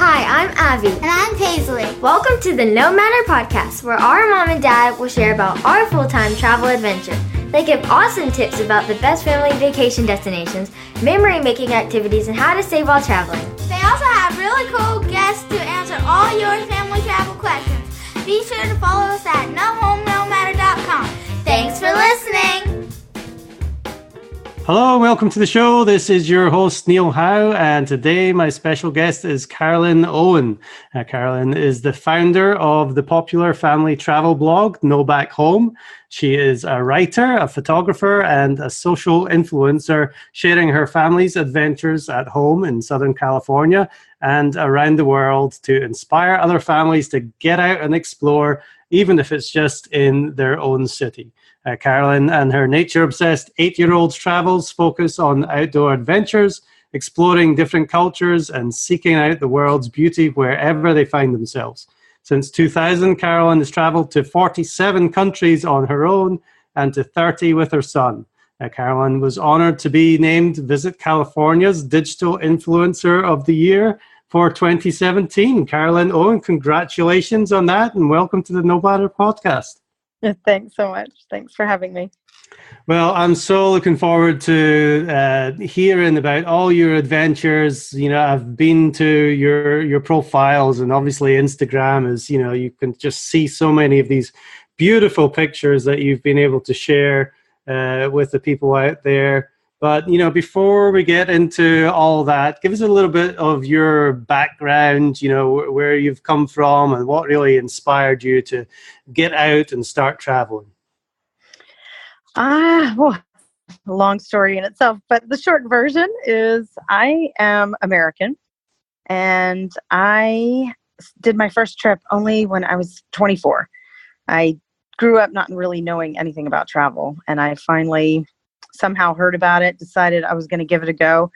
Hi, I'm Abby. And I'm Paisley. Welcome to the No Matter podcast, where our mom and dad will share about our full-time travel adventure. They give awesome tips about the best family vacation destinations, memory-making activities, and how to save while traveling. They also have really cool guests to answer all your family travel questions. Be sure to follow us at nohomenomatter.com. Thanks for listening. Hello, welcome to the show. This is your host, Neil Howe, and today my special guest is Karilyn Owen. Karilyn is the founder of the popular family travel blog, No Back Home. She is a writer, a photographer, and a social influencer, sharing her family's adventures at home in Southern California and around the world to inspire other families to get out and explore, even if it's just in their own city. Karilyn and her nature-obsessed 8-year-old's travels focus on outdoor adventures, exploring different cultures, and seeking out the world's beauty wherever they find themselves. Since 2000, Karilyn has traveled to 47 countries on her own and to 30 with her son. Karilyn was honored to be named Visit California's Digital Influencer of the Year for 2017. Karilyn Owen, congratulations on that, and welcome to the No Matter podcast. Thanks so much. Thanks for having me. Well, I'm so looking forward to hearing about all your adventures. You know, I've been to your profiles, and obviously Instagram is, you know, you can just see so many of these beautiful pictures that you've been able to share with the people out there. But, you know, before we get into all that, give us a little bit of your background, you know, where you've come from and what really inspired you to get out and start traveling. Well, a long story in itself, but the short version is I am American, and I did my first trip only when I was 24. I grew up not really knowing anything about travel, and I finally somehow heard about it, decided I was going to give it a go.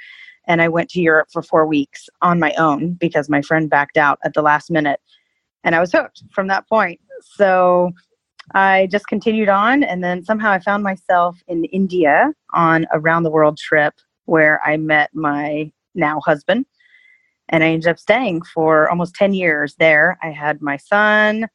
And I went to Europe for 4 weeks on my own because my friend backed out at the last minute, and I was hooked from that point. So I just continued on. And then somehow I found myself in India on a round the world trip where I met my now husband, and I ended up staying for almost 10 years there. I had my son,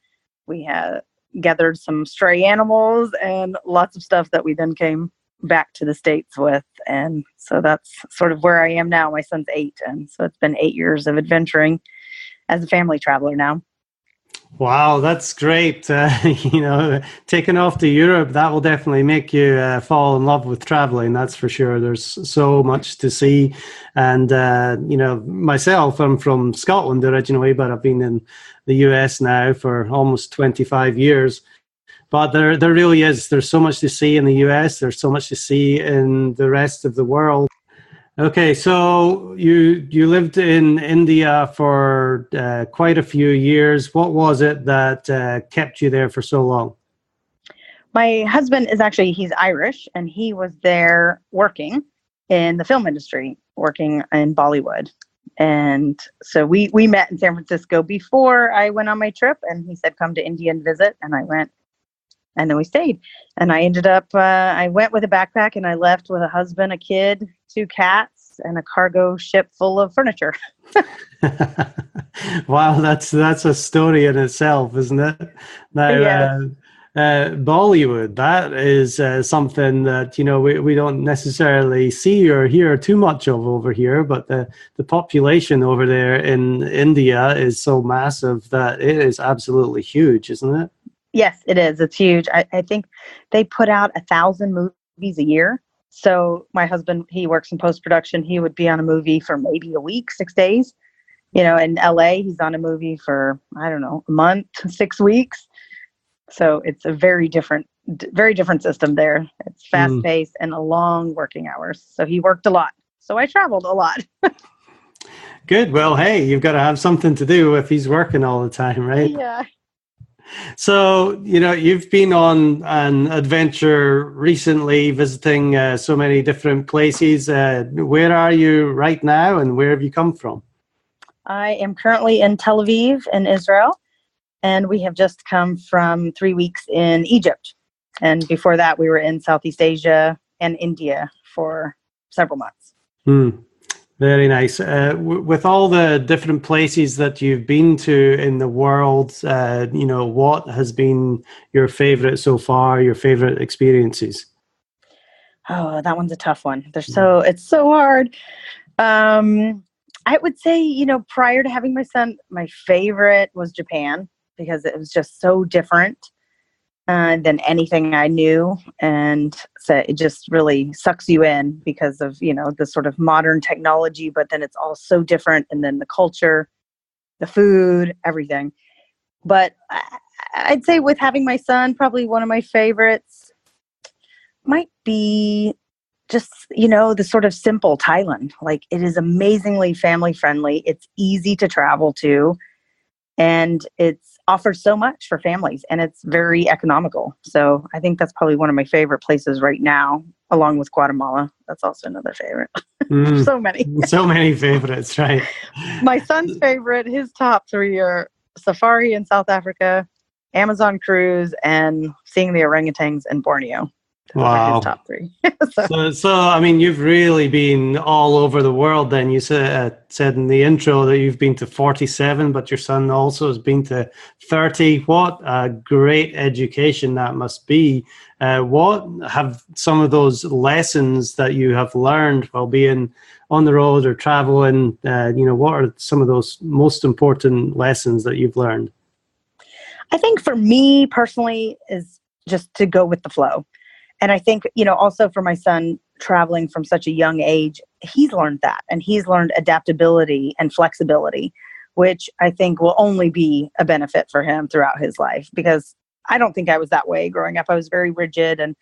we had gathered some stray animals and lots of stuff that we then came back to the States with. And so that's sort of where I am now. My son's 8. And so it's been 8 years of adventuring as a family traveler now. Wow, that's great. You know, taking off to Europe, that will definitely make you fall in love with traveling. That's for sure. There's so much to see. And, you know, myself, I'm from Scotland originally, but I've been in the US now for almost 25 years. But there really is. There's so much to see in the US. There's so much to see in the rest of the world. Okay, so you lived in India for quite a few years. What was it that kept you there for so long? My husband is he's Irish, and he was there working in the film industry, working in Bollywood. And so we met in San Francisco before I went on my trip, and he said, come to India and visit. And I went. And then we stayed. And I ended up, I went with a backpack, and I left with a husband, a kid, 2 cats, and a cargo ship full of furniture. Wow, that's a story in itself, isn't it? Now, Yeah. Bollywood, that is something that, you know, we don't necessarily see or hear too much of over here, but the population over there in India is so massive that it is absolutely huge, isn't it? Yes, it is. It's huge. I think they put out 1,000 movies a year. So my husband, he works in post-production. He would be on a movie for maybe a week, 6 days. You know, in LA, he's on a movie for, I don't know, a month, 6 weeks. So it's a very different system there. It's fast-paced and long working hours. So he worked a lot. So I traveled a lot. Good. Well, hey, you've got to have something to do if he's working all the time, right? Yeah. So, you know, you've been on an adventure recently, visiting so many different places. Where are you right now, and where have you come from? I am currently in Tel Aviv in Israel, and we have just come from 3 weeks in Egypt. And before that, we were in Southeast Asia and India for several months. Very nice. With all the different places that you've been to in the world, what has been your favorite so far, your favorite experiences? Oh, that one's a tough one. It's so hard. I would say, prior to having my son, my favorite was Japan because it was just so different than anything I knew. And so it just really sucks you in because of, the sort of modern technology, but then it's all so different. And then the culture, the food, everything. But I'd say with having my son, probably one of my favorites might be just, the sort of simple Thailand. Like, it is amazingly family friendly. It's easy to travel to, and it's offers so much for families, and it's very economical. So I think that's probably one of my favorite places right now, along with Guatemala. That's also another favorite. So many. So many favorites, right? My son's favorite, his top three are safari in South Africa, Amazon cruise, and seeing the orangutans in Borneo. Those are his top three. So, I mean, you've really been all over the world then. You said in the intro that you've been to 47, but your son also has been to 30. What a great education that must be. What have some of those lessons that you have learned while being on the road or traveling, what are some of those most important lessons that you've learned? I think for me personally is just to go with the flow. And I think, also for my son traveling from such a young age, he's learned that, and he's learned adaptability and flexibility, which I think will only be a benefit for him throughout his life, because I don't think I was that way growing up. I was very rigid and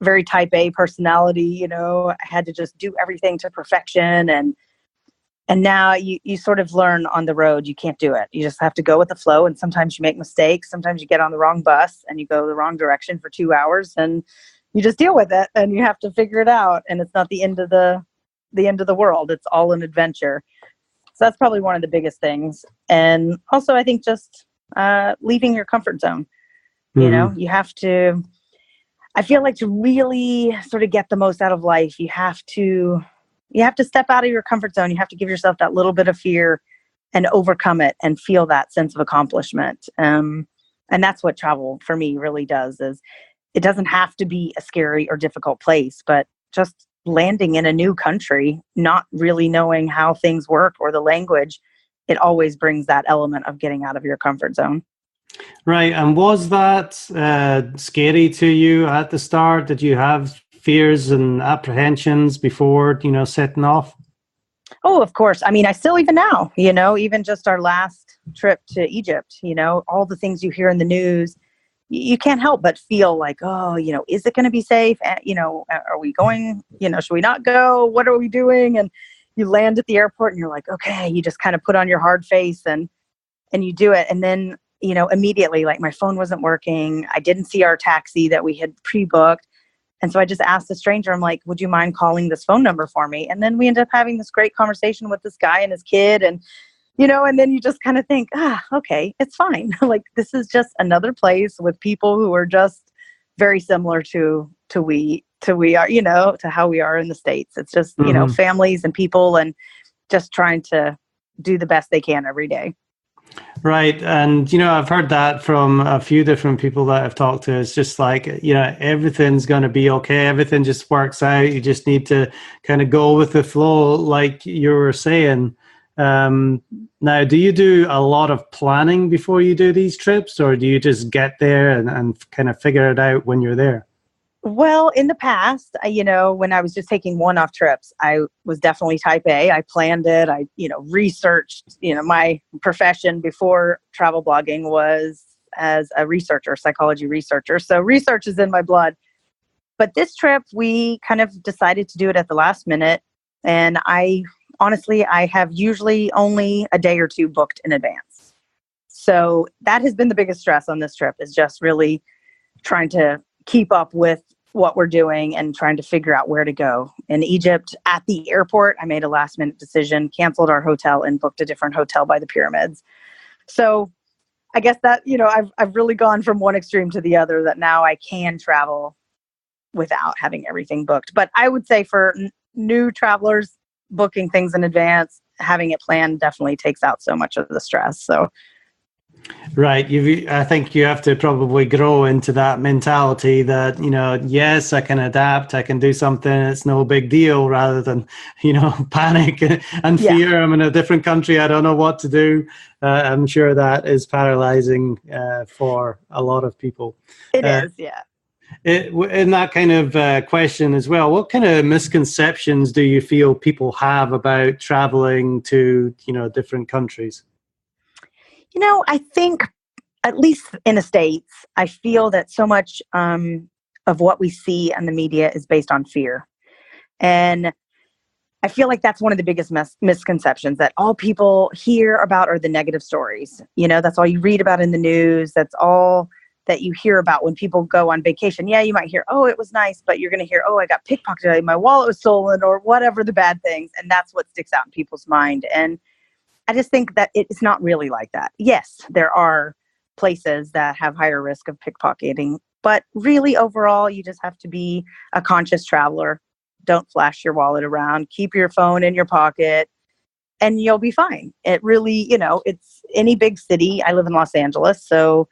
very type A personality, I had to just do everything to perfection. And now you sort of learn on the road, you can't do it. You just have to go with the flow. And sometimes you make mistakes. Sometimes you get on the wrong bus and you go the wrong direction for 2 hours, and you just deal with it, and you have to figure it out. And it's not the end of the world. It's all an adventure. So that's probably one of the biggest things. And also I think just leaving your comfort zone. You have to, I feel like, to really sort of get the most out of life, you have to step out of your comfort zone. You have to give yourself that little bit of fear and overcome it and feel that sense of accomplishment. And that's what travel for me really does. Is it doesn't have to be a scary or difficult place, but just landing in a new country, not really knowing how things work or the language, it always brings that element of getting out of your comfort zone. Right. And was that scary to you at the start? Did you have fears and apprehensions before, setting off? Oh, of course. I mean, I still, even now, even just our last trip to Egypt, all the things you hear in the news, you can't help but feel like, oh, is it going to be safe? Are we going, should we not go? What are we doing? And you land at the airport and you're like, okay, you just kind of put on your hard face and you do it. And then, immediately, like, my phone wasn't working. I didn't see our taxi that we had pre-booked. And so I just asked the stranger, I'm like, would you mind calling this phone number for me? And then we ended up having this great conversation with this guy and his kid. And and then you just kind of think, okay, it's fine. Like, this is just another place with people who are just very similar to we are, to how we are in the States. It's just, families and people, and just trying to do the best they can every day. Right. And, I've heard that from a few different people that I've talked to. It's just like, everything's going to be okay. Everything just works out. You just need to kind of go with the flow, like you were saying. Now, do you do a lot of planning before you do these trips, or do you just get there and kind of figure it out when you're there? Well, in the past, when I was just taking one-off trips, I was definitely type A. I planned it. I, researched, my profession before travel blogging was as a researcher, psychology researcher. So research is in my blood. But this trip, we kind of decided to do it at the last minute. And honestly, I have usually only a day or two booked in advance. So that has been the biggest stress on this trip, is just really trying to keep up with what we're doing and trying to figure out where to go. In Egypt, at the airport, I made a last minute decision, canceled our hotel and booked a different hotel by the pyramids. So I guess that, I've really gone from one extreme to the other, that now I can travel without having everything booked. But I would say for new travelers, booking things in advance, having it planned definitely takes out so much of the stress. So Right. I think you have to probably grow into that mentality that, yes, I can adapt, I can do something, it's no big deal, rather than, panic and fear. I'm in a different country, I don't know what to do. I'm sure that is paralyzing for a lot of people. It is, yeah. In that kind of question as well, what kind of misconceptions do you feel people have about traveling to, different countries? I think, at least in the States, I feel that so much of what we see in the media is based on fear. And I feel like that's one of the biggest misconceptions, that all people hear about are the negative stories. That's all you read about in the news. That's all that you hear about when people go on vacation. Yeah, you might hear, oh, it was nice, but you're going to hear, oh, I got pickpocketed, my wallet was stolen, or whatever the bad things. And that's what sticks out in people's mind. And I just think that it's not really like that. Yes, there are places that have higher risk of pickpocketing, but really overall, you just have to be a conscious traveler. Don't flash your wallet around, keep your phone in your pocket, and you'll be fine. It really, it's any big city. I live in Los Angeles, so,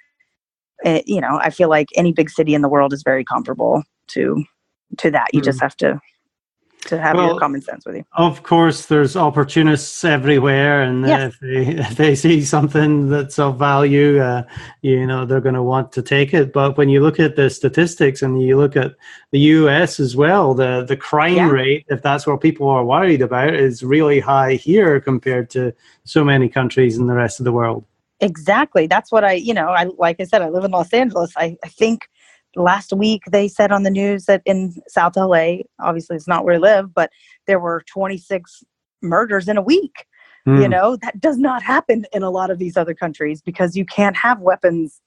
I feel like any big city in the world is very comparable to that. You just have to have your common sense with you. Of course, there's opportunists everywhere, and yes. if they see something that's of value, they're going to want to take it. But when you look at the statistics and you look at the US as well, the crime rate, if that's what people are worried about, is really high here compared to so many countries in the rest of the world. Exactly. That's what I like I said, I live in Los Angeles. I think last week they said on the news that in South LA, obviously it's not where I live, but there were 26 murders in a week. That does not happen in a lot of these other countries because you can't have weapons,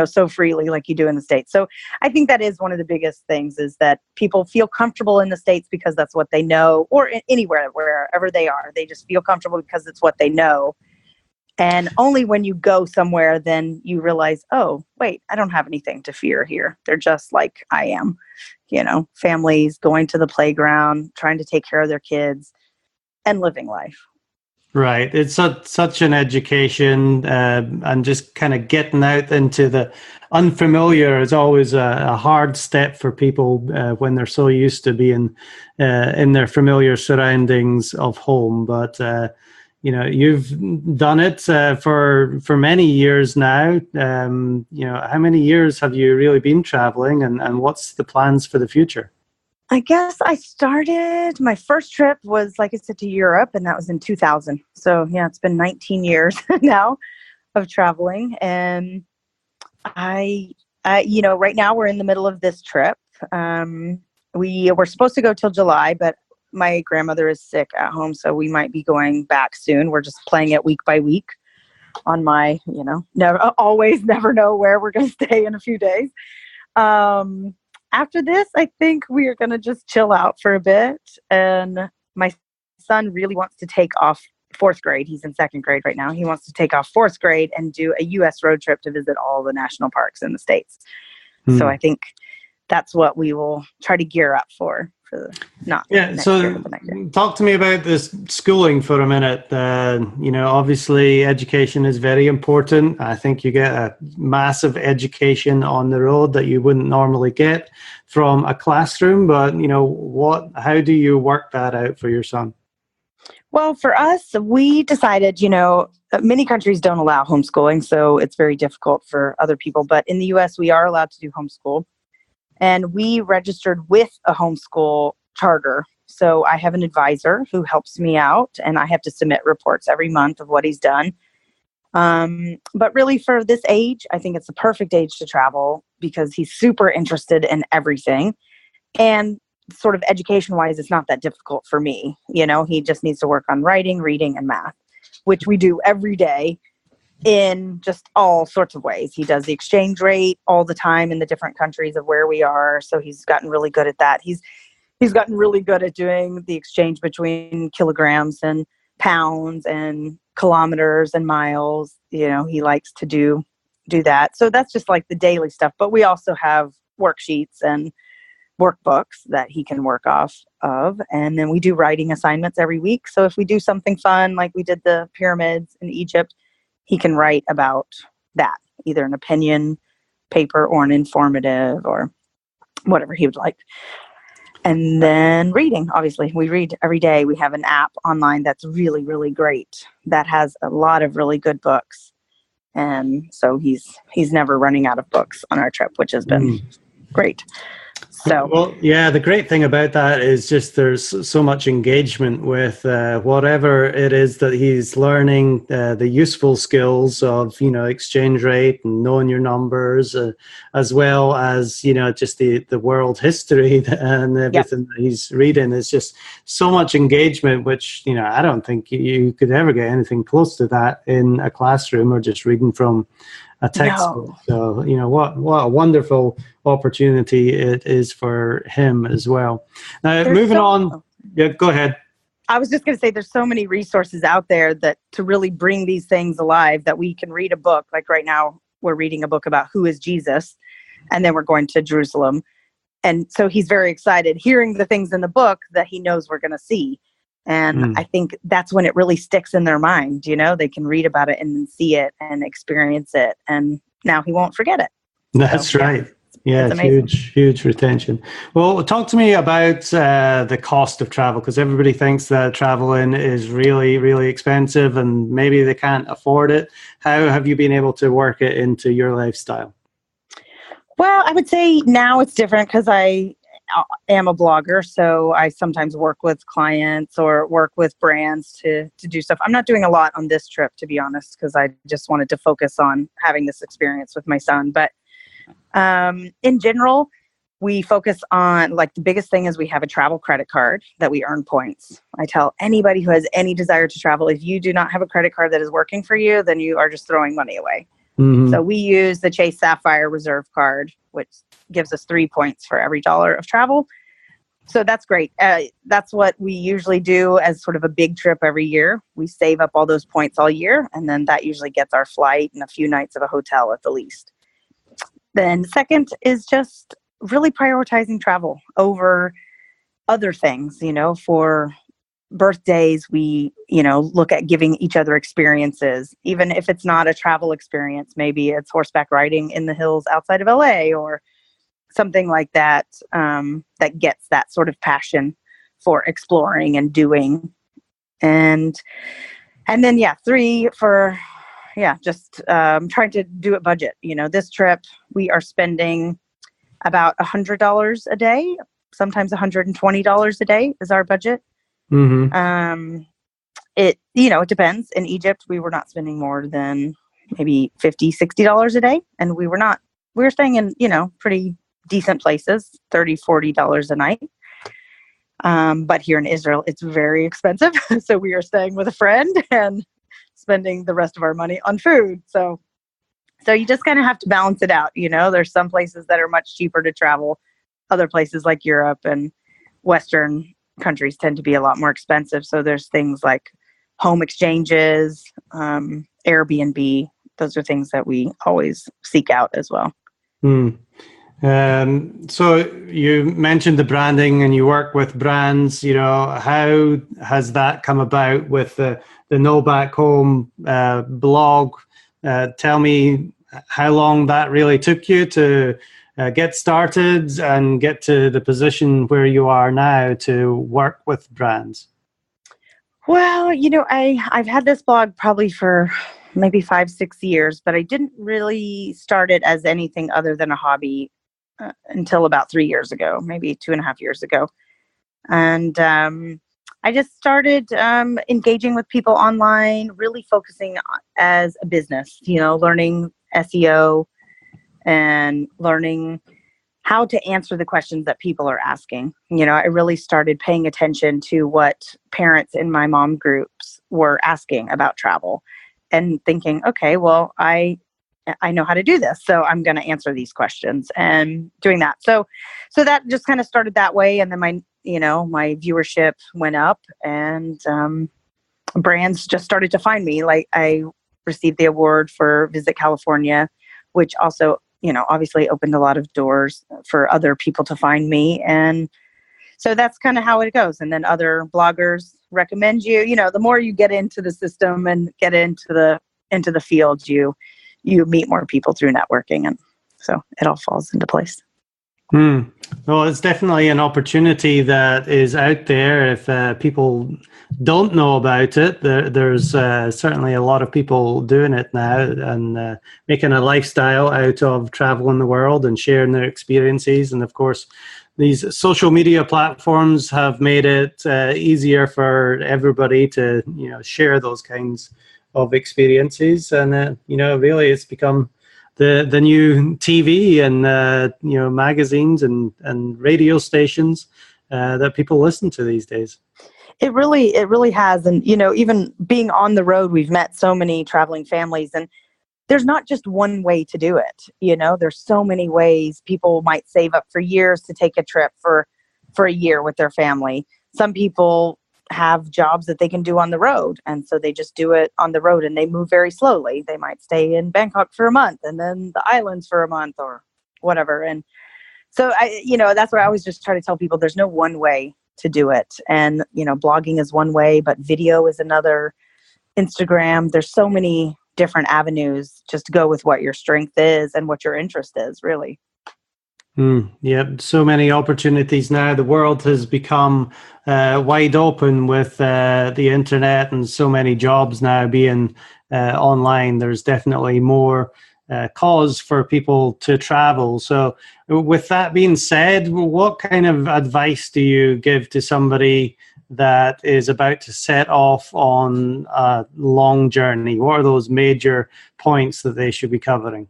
so freely like you do in the States. So I think that is one of the biggest things, is that people feel comfortable in the States because that's what they know, or anywhere, wherever they are. They just feel comfortable because it's what they know. And only when you go somewhere, then you realize, oh, wait, I don't have anything to fear here. They're just like I am, families going to the playground, trying to take care of their kids and living life. Right. It's such an education, and just kind of getting out into the unfamiliar is always a hard step for people when they're so used to being in their familiar surroundings of home. But you've done it for many years now. How many years have you really been traveling, and what's the plans for the future? I guess I started, my first trip was, like I said, to Europe, and that was in 2000. So yeah, it's been 19 years now of traveling. And right now we're in the middle of this trip. We were supposed to go till July, but my grandmother is sick at home, so we might be going back soon. We're just playing it week by week on my, never know where we're going to stay in a few days. After this, I think we are going to just chill out for a bit. And my son really wants to take off fourth grade. He's in second grade right now. He wants to take off fourth grade and do a U.S. road trip to visit all the national parks in the States. So I think that's what we will try to gear up for So talk to me about this schooling for a minute. Obviously education is very important. I think you get a massive education on the road that you wouldn't normally get from a classroom, but how do you work that out for your son? Well, for us, we decided, many countries don't allow homeschooling, so it's very difficult for other people, but in the US we are allowed to do homeschool. And we registered with a homeschool charter. So I have an advisor who helps me out, and I have to submit reports every month of what he's done. But really for this age, I think it's the perfect age to travel because he's super interested in everything. And sort of education-wise, it's not that difficult for me. He just needs to work on writing, reading, and math, which we do every day in just all sorts of ways. He does the exchange rate all the time in the different countries of where we are. So he's gotten really good at that. He's gotten really good at doing the exchange between kilograms and pounds and kilometers and miles. He likes to do that. So that's just like the daily stuff. But we also have worksheets and workbooks that he can work off of. And then we do writing assignments every week. So if we do something fun, like we did the pyramids in Egypt, he can write about that, either an opinion paper or an informative or whatever he would like. And then reading, obviously, we read every day. We have an app online that's really, really great that has a lot of really good books. And so he's never running out of books on our trip, which has been great. So, well, yeah, the great thing about that is just there's so much engagement with whatever it is that he's learning, the useful skills of, exchange rate and knowing your numbers, as well as, just the world history and everything that he's reading. Is just so much engagement, which, I don't think you could ever get anything close to that in a classroom or just reading from a textbook. No. So, what a wonderful opportunity it is for him as well. Now, moving on. Yeah, go ahead. I was just going to say there's so many resources out there that to really bring these things alive, that we can read a book. Like right now, we're reading a book about who is Jesus, and then we're going to Jerusalem. And so he's very excited hearing the things in the book that he knows we're going to see. And I think that's when it really sticks in their mind. They can read about it and then see it and experience it. And now he won't forget it. That's right. Yeah, huge retention. Well, talk to me about the cost of travel, because everybody thinks that traveling is really, really expensive and maybe they can't afford it. How have you been able to work it into your lifestyle? Well, I would say now it's different because I am a blogger, so I sometimes work with clients or work with brands to do stuff. I'm not doing a lot on this trip, to be honest, because I just wanted to focus on having this experience with my son. But in general, we focus on, like, the biggest thing is we have a travel credit card that we earn points. I tell anybody who has any desire to travel, if you do not have a credit card that is working for you, then you are just throwing money away. So we use the Chase Sapphire Reserve card, which gives us 3 points for every $1 of travel. So that's great. That's what we usually do as sort of a big trip every year. We save up all those points all year, and then that usually gets our flight and a few nights of a hotel at the least. Then second is just really prioritizing travel over other things. For birthdays, we, look at giving each other experiences, even if it's not a travel experience. Maybe it's horseback riding in the hills outside of LA or something like that, that gets that sort of passion for exploring and doing. And then, three for, just trying to do it budget. This trip, we are spending about $100 a day, sometimes $120 a day is our budget. It depends. In Egypt, we were not spending more than maybe $50, $60 a day. And we were staying in, pretty decent places, $30, $40 a night. But here in Israel, it's very expensive. So we are staying with a friend and spending the rest of our money on food. So you just kind of have to balance it out. There's some places that are much cheaper to travel. Other places like Europe and Western countries tend to be a lot more expensive. So there's things like home exchanges, Airbnb. Those are things that we always seek out as well. So you mentioned the branding and you work with brands. How has that come about with the No Back Home blog? Tell me how long that really took you to get started and get to the position where you are now to work with brands. Well, I've had this blog probably for maybe 5-6 years, but I didn't really start it as anything other than a hobby until about 3 years ago, maybe 2.5 years ago. And I just started engaging with people online, really focusing as a business, learning SEO and learning how to answer the questions that people are asking. I really started paying attention to what parents in my mom groups were asking about travel and thinking, okay, well, I know how to do this, so I'm going to answer these questions and doing that. So that just kind of started that way. And then my viewership went up and brands just started to find me. Like I received the award for Visit California, which also, obviously opened a lot of doors for other people to find me. And so that's kind of how it goes. And then other bloggers recommend you. The more you get into the system and get into the field, you meet more people through networking. And so it all falls into place. Well, it's definitely an opportunity that is out there. If people don't know about it, there's certainly a lot of people doing it now and making a lifestyle out of traveling the world and sharing their experiences. And of course, these social media platforms have made it easier for everybody to, share those kinds of experiences. And, really it's become the new TV and magazines and radio stations that people listen to these days. It really has. And even being on the road, we've met so many traveling families, and there's not just one way to do it. There's so many ways. People might save up for years to take a trip for a year with their family. Some people have jobs that they can do on the road, and so they just do it on the road, and they move very slowly. They might stay in Bangkok for a month and then the islands for a month or whatever. And so that's where I always just try to tell people there's no one way to do it. And blogging is one way, but video is another. Instagram, there's so many different avenues. Just go with what your strength is and what your interest is, really. Yeah, so many opportunities now. The world has become wide open with the internet, and so many jobs now being online. There's definitely more cause for people to travel. So with that being said, what kind of advice do you give to somebody that is about to set off on a long journey? What are those major points that they should be covering?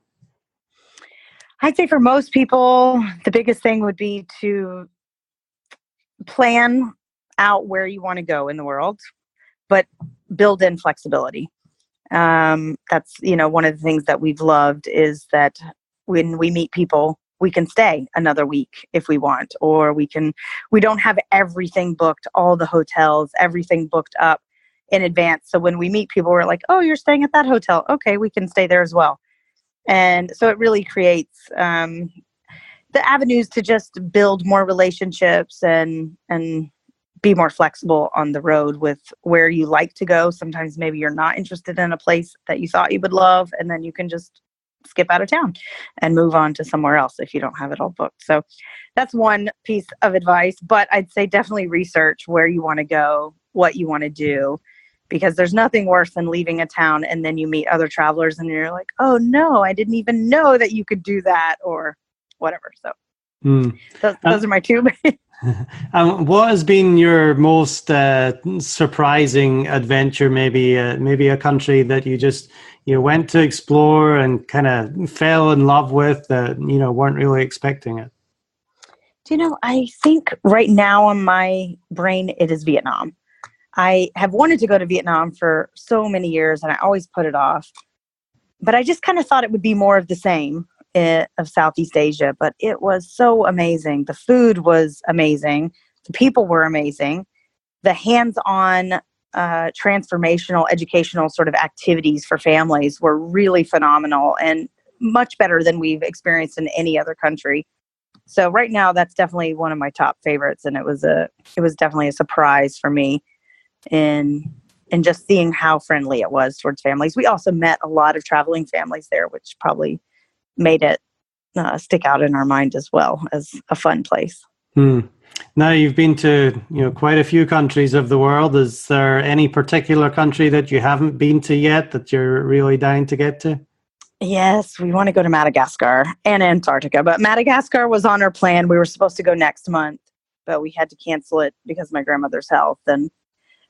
I'd say for most people, the biggest thing would be to plan out where you want to go in the world, but build in flexibility. That's, one of the things that we've loved is that when we meet people, we can stay another week if we want, or we don't have everything booked, all the hotels, everything booked up in advance. So when we meet people, we're like, oh, you're staying at that hotel. Okay, we can stay there as well. And so it really creates the avenues to just build more relationships and be more flexible on the road with where you like to go. Sometimes maybe you're not interested in a place that you thought you would love, and then you can just skip out of town and move on to somewhere else if you don't have it all booked. So that's one piece of advice. But I'd say definitely research where you want to go, what you want to do, because there's nothing worse than leaving a town and then you meet other travelers and you're like, oh no, I didn't even know that you could do that or whatever. So those are my two. What has been your most surprising adventure? Maybe a country that you went to explore and kind of fell in love with that weren't really expecting it. I think right now on my brain it is Vietnam. I have wanted to go to Vietnam for so many years, and I always put it off. But I just kind of thought it would be more of the same of Southeast Asia. But it was so amazing. The food was amazing. The people were amazing. The hands-on, transformational, educational sort of activities for families were really phenomenal and much better than we've experienced in any other country. So right now, that's definitely one of my top favorites, and it was definitely a surprise for me in just seeing how friendly it was towards families. We also met a lot of traveling families there, which probably made it stick out in our mind as well as a fun place. Now you've been to quite a few countries of the world. Is there any particular country that you haven't been to yet that you're really dying to get to? Yes, we want to go to Madagascar and Antarctica, but Madagascar was on our plan. We were supposed to go next month, but we had to cancel it because of my grandmother's health. And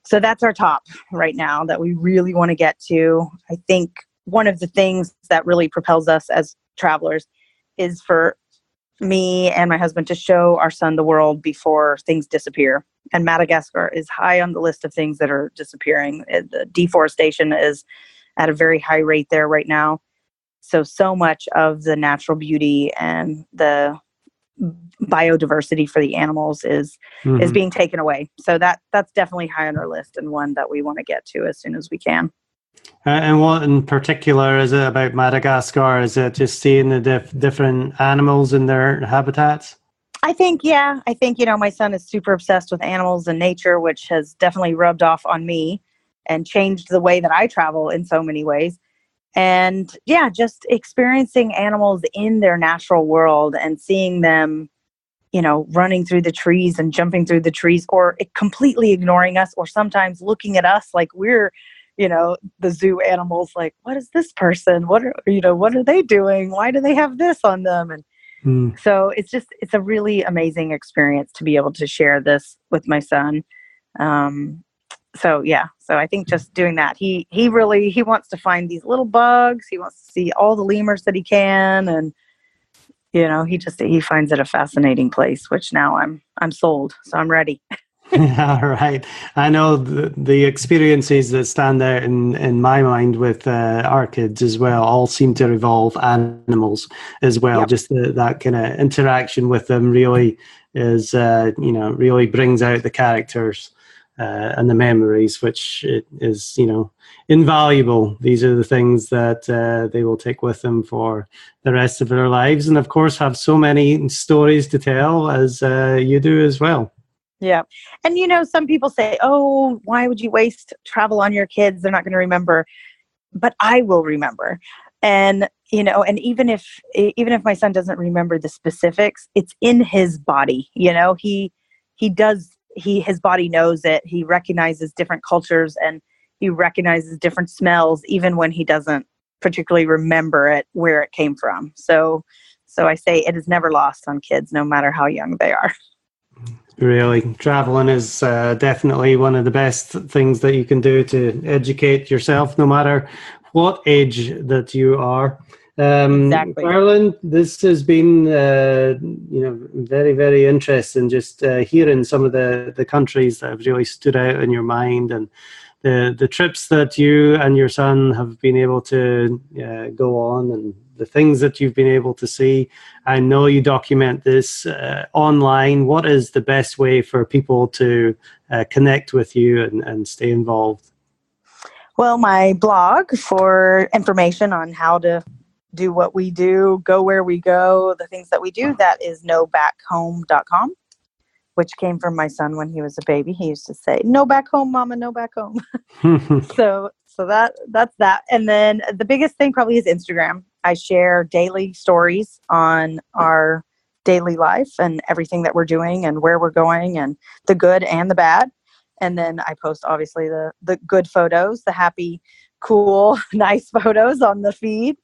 so that's our top right now that we really want to get to. I think one of the things that really propels us as travelers is for me and my husband to show our son the world before things disappear. And Madagascar is high on the list of things that are disappearing. The deforestation is at a very high rate there right now. So much of the natural beauty and the biodiversity for the animals is being taken away. So that's definitely high on our list and one that we want to get to as soon as we can. And what in particular is it about Madagascar? Is it just seeing the different animals in their habitats? I think, yeah, my son is super obsessed with animals and nature, which has definitely rubbed off on me and changed the way that I travel in so many ways. And yeah, just experiencing animals in their natural world and seeing them, running through the trees and jumping through the trees, or completely ignoring us, or sometimes looking at us like we're, the zoo animals, like, what is this person? What are they doing? Why do they have this on them? And so it's a really amazing experience to be able to share this with my son. So I think just doing that, he wants to find these little bugs. He wants to see all the lemurs that he can. And, he finds it a fascinating place, which now I'm sold. So I'm ready. All right. I know the experiences that stand out in my mind with our kids as well all seem to involve animals as well. Yep. Just that kind of interaction with them really is, really brings out the characters and the memories, which is, invaluable. These are the things that they will take with them for the rest of their lives. And of course, have so many stories to tell as you do as well. Yeah. And, some people say, oh, why would you waste travel on your kids? They're not going to remember. But I will remember. And, and even if my son doesn't remember the specifics, it's in his body. His body knows it. He recognizes different cultures and he recognizes different smells, even when he doesn't particularly remember it, where it came from. So I say it is never lost on kids, no matter how young they are. Really, traveling is definitely one of the best things that you can do to educate yourself, no matter what age that you are. Exactly. Karilyn, this has been, very, very interesting. Just hearing some of the countries that have really stood out in your mind, and the trips that you and your son have been able to go on, and the things that you've been able to see. I know you document this online. What is the best way for people to connect with you and stay involved? Well, my blog for information on how to do what we do, go where we go, the things that we do, that is nobackhome.com, which came from my son when he was a baby. He used to say, "No back home, mama, no back home." So that's that. And then the biggest thing probably is Instagram. I share daily stories on our daily life and everything that we're doing and where we're going, and the good and the bad. And then I post obviously the good photos, the happy, cool, nice photos on the feed.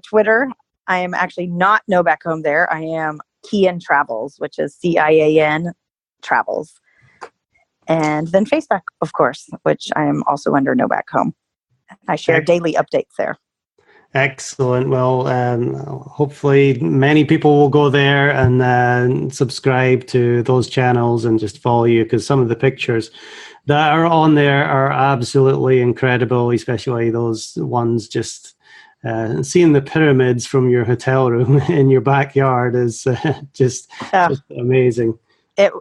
Twitter, I am actually not No Back Home there. I am Cian Travels, which is CIAN Travels. And then Facebook, of course, which I am also under No Back Home. I share daily updates there. Excellent. Well, hopefully many people will go there and subscribe to those channels and just follow you, because some of the pictures that are on there are absolutely incredible, especially those ones just seeing the pyramids from your hotel room in your backyard is just amazing.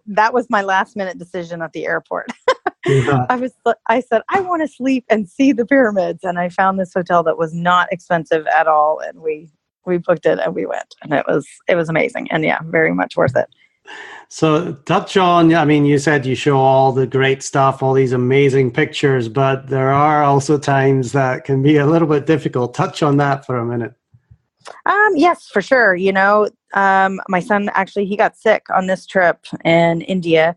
That was my last minute decision at the airport. Yeah. I said, I want to sleep and see the pyramids. And I found this hotel that was not expensive at all. And we booked it and we went, and it was amazing. And yeah, very much worth it. So touch on, you said you show all the great stuff, all these amazing pictures, but there are also times that can be a little bit difficult. Touch on that for a minute. Yes, for sure. My son actually, he got sick on this trip in India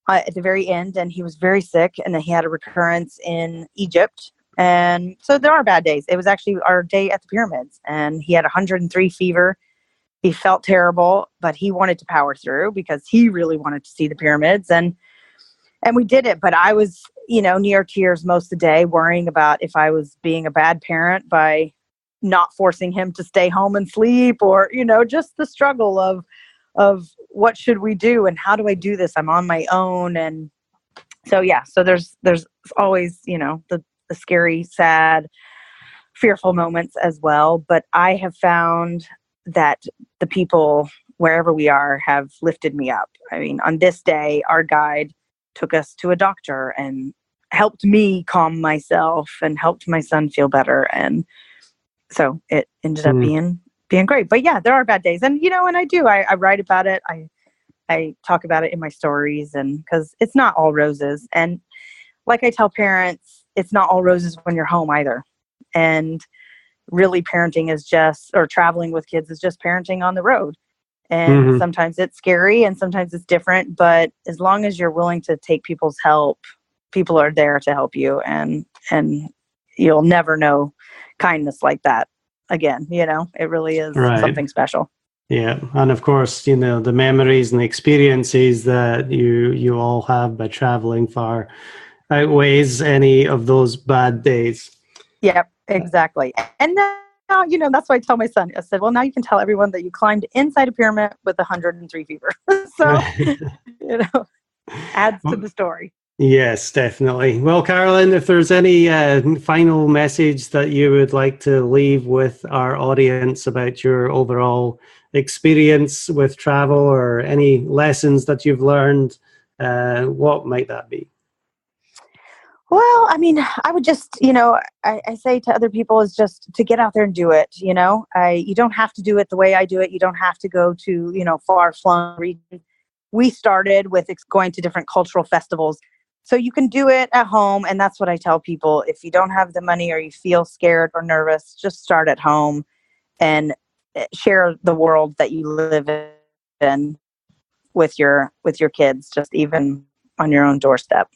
at the very end, and he was very sick, and then he had a recurrence in Egypt. And so there are bad days. It was actually our day at the pyramids, and he had 103 fever. He felt terrible, but he wanted to power through because he really wanted to see the pyramids, and we did it. But I was, near tears most of the day, worrying about if I was being a bad parent by not forcing him to stay home and sleep, or, just the struggle of what should we do and how do I do this? I'm on my own. And so, so there's always, the scary, sad, fearful moments as well. But I have found that the people wherever we are have lifted me up. I mean, on this day, our guide took us to a doctor and helped me calm myself and helped my son feel better. And so it ended up being great. But yeah, there are bad days. And, and I write about it. I talk about it in my stories, and because it's not all roses. And like I tell parents, it's not all roses when you're home either. And really parenting is or traveling with kids is just parenting on the road. And sometimes it's scary and sometimes it's different, but as long as you're willing to take people's help, people are there to help you, and you'll never know kindness like that again. It really is something special. Yeah. And of course, the memories and the experiences that you all have by traveling far outweighs any of those bad days. Yep, exactly. And now, that's why I tell my son, I said, well, now you can tell everyone that you climbed inside a pyramid with 103 fever. So, adds to the story. Yes, definitely. Well, Karilyn, if there's any final message that you would like to leave with our audience about your overall experience with travel, or any lessons that you've learned, what might that be? Well, I would just, I say to other people is just to get out there and do it. You don't have to do it the way I do it. You don't have to go to, far-flung regions. We started with going to different cultural festivals. So you can do it at home. And that's what I tell people. If you don't have the money or you feel scared or nervous, just start at home and share the world that you live in with your kids, just even on your own doorstep.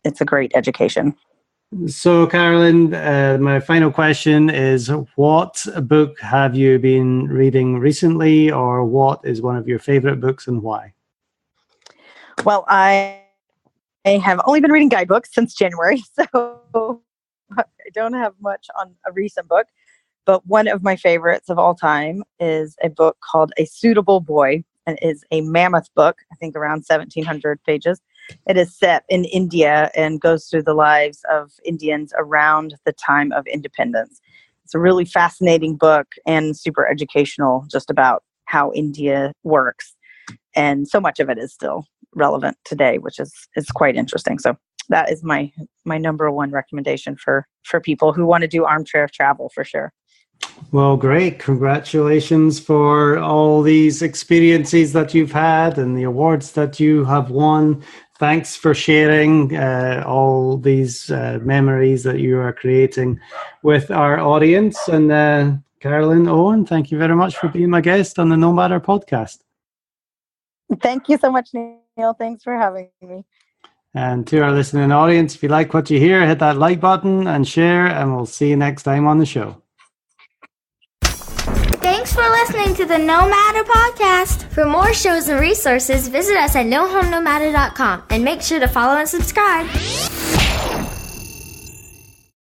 It's a great education. So, Karilyn, my final question is, what book have you been reading recently, or what is one of your favorite books and why? Well, I have only been reading guidebooks since January, so I don't have much on a recent book. But one of my favorites of all time is a book called A Suitable Boy, and is a mammoth book, I think around 1,700 pages. It is set in India and goes through the lives of Indians around the time of independence. It's a really fascinating book and super educational, just about how India works. And so much of it is still relevant today, which is quite interesting. So that is my number one recommendation for people who want to do armchair travel, for sure. Well, great. Congratulations for all these experiences that you've had and the awards that you have won. Thanks for sharing all these memories that you are creating with our audience. And Karilyn Owen, thank you very much for being my guest on the No Matter podcast. Thank you so much, Neil. Thanks for having me. And to our listening audience, if you like what you hear, hit that like button and share, and we'll see you next time on the show. Thanks for listening to the No Matter podcast. For more shows and resources, visit us at nohomenomatter.com and make sure to follow and subscribe.